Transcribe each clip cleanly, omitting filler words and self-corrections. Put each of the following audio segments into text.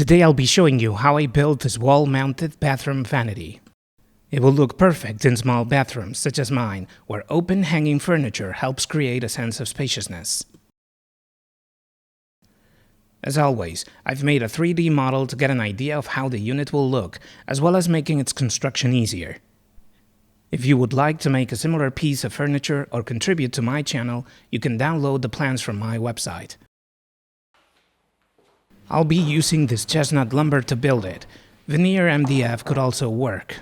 Today I'll be showing you how I built this wall-mounted bathroom vanity. It will look perfect in small bathrooms such as mine, where open hanging furniture helps create a sense of spaciousness. As always, I've made a 3D model to get an idea of how the unit will look, as well as making its construction easier. If you would like to make a similar piece of furniture or contribute to my channel, you can download the plans from my website. I'll be using this chestnut lumber to build it. Veneer MDF could also work.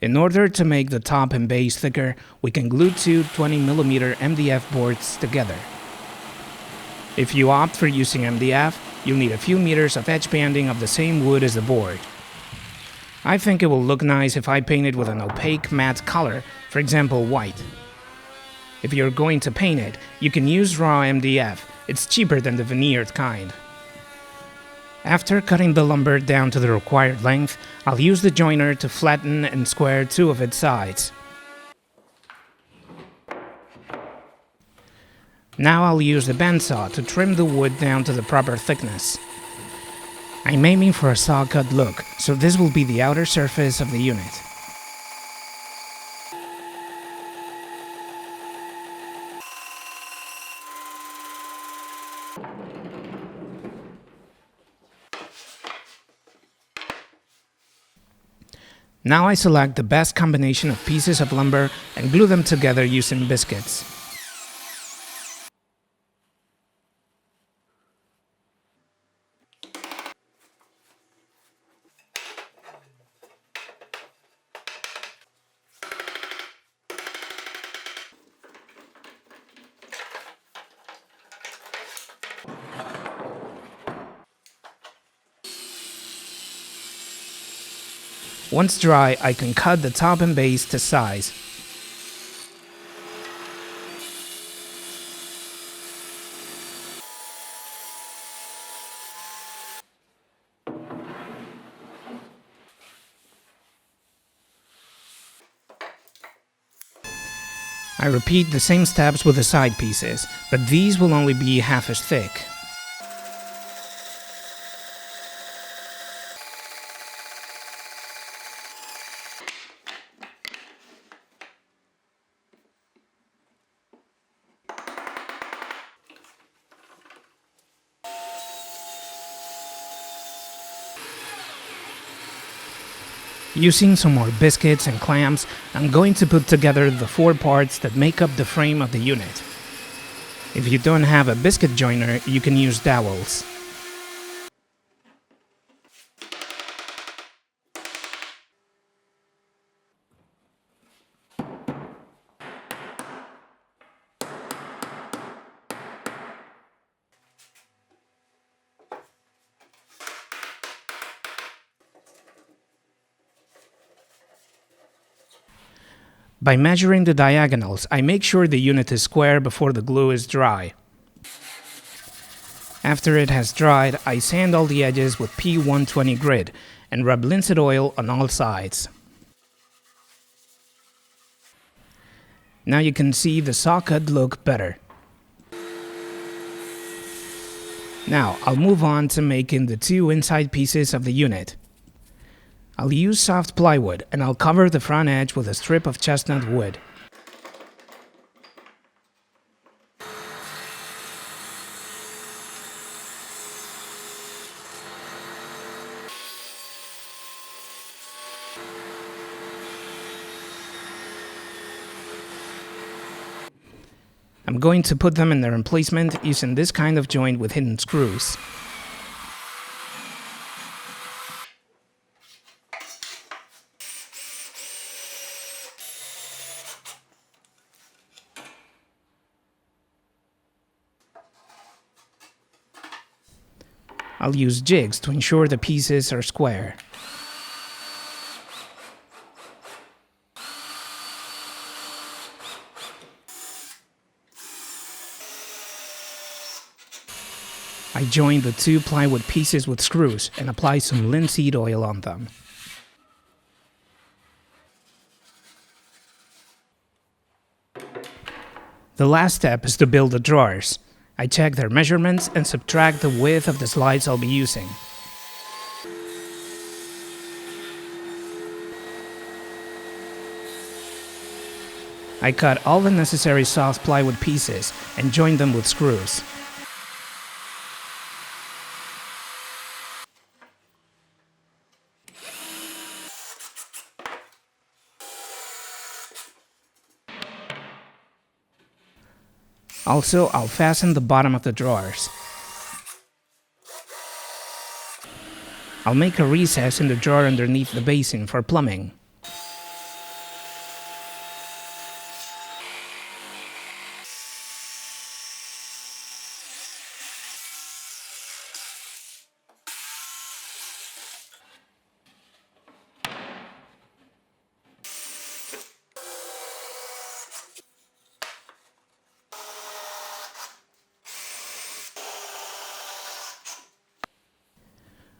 In order to make the top and base thicker, we can glue two 20mm MDF boards together. If you opt for using MDF, you'll need a few meters of edge banding of the same wood as the board. I think it will look nice if I paint it with an opaque matte color, for example white. If you're going to paint it, you can use raw MDF. It's cheaper than the veneered kind. After cutting the lumber down to the required length, I'll use the joiner to flatten and square two of its sides. Now I'll use the bandsaw to trim the wood down to the proper thickness. I'm aiming for a saw-cut look, so this will be the outer surface of the unit. Now I select the best combination of pieces of lumber and glue them together using biscuits. Once dry, I can cut the top and base to size. I repeat the same steps with the side pieces, but these will only be half as thick. Using some more biscuits and clamps, I'm going to put together the four parts that make up the frame of the unit. If you don't have a biscuit joiner, you can use dowels. By measuring the diagonals, I make sure the unit is square before the glue is dry. After it has dried, I sand all the edges with P120 grit and rub linseed oil on all sides. Now you can see the saw cut look better. Now I'll move on to making the two inside pieces of the unit. I'll use soft plywood and I'll cover the front edge with a strip of chestnut wood. I'm going to put them in their emplacement using this kind of joint with hidden screws. I'll use jigs to ensure the pieces are square. I join the two plywood pieces with screws and apply some linseed oil on them. The last step is to build the drawers. I check their measurements and subtract the width of the slides I'll be using. I cut all the necessary soft plywood pieces and joined them with screws. Also, I'll fasten the bottom of the drawers. I'll make a recess in the drawer underneath the basin for plumbing.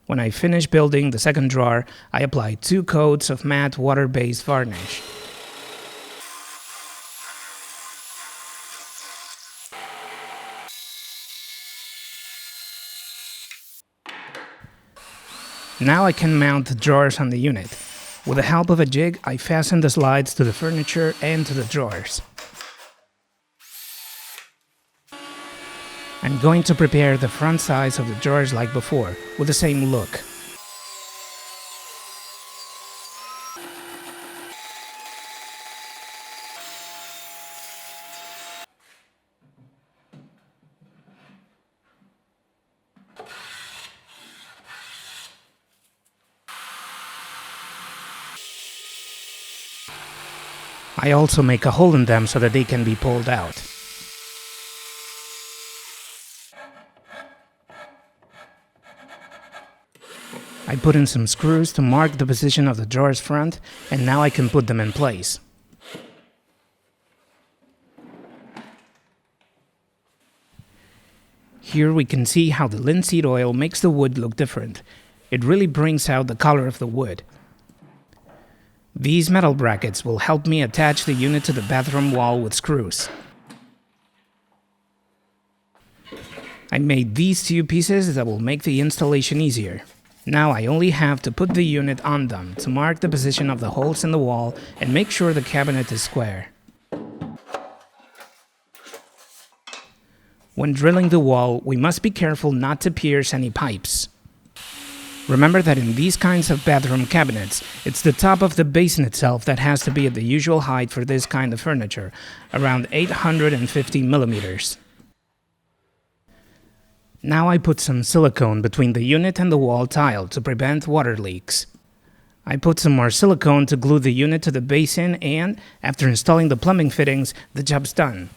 When I finish building the second drawer, I apply 2 coats of matte water-based varnish. Now I can mount the drawers on the unit. With the help of a jig, I fasten the slides to the furniture and to the drawers. I'm going to prepare the front sides of the drawers like before, with the same look. I also make a hole in them so that they can be pulled out. I put in some screws to mark the position of the drawer's front, and now I can put them in place. Here we can see how the linseed oil makes the wood look different. It really brings out the color of the wood. These metal brackets will help me attach the unit to the bathroom wall with screws. I made these 2 pieces that will make the installation easier. Now I only have to put the unit on them to mark the position of the holes in the wall and make sure the cabinet is square. When drilling the wall, we must be careful not to pierce any pipes. Remember that in these kinds of bathroom cabinets, it's the top of the basin itself that has to be at the usual height for this kind of furniture, around 850 millimeters. Now I put some silicone between the unit and the wall tile to prevent water leaks. I put some more silicone to glue the unit to the basin and, after installing the plumbing fittings, the job's done.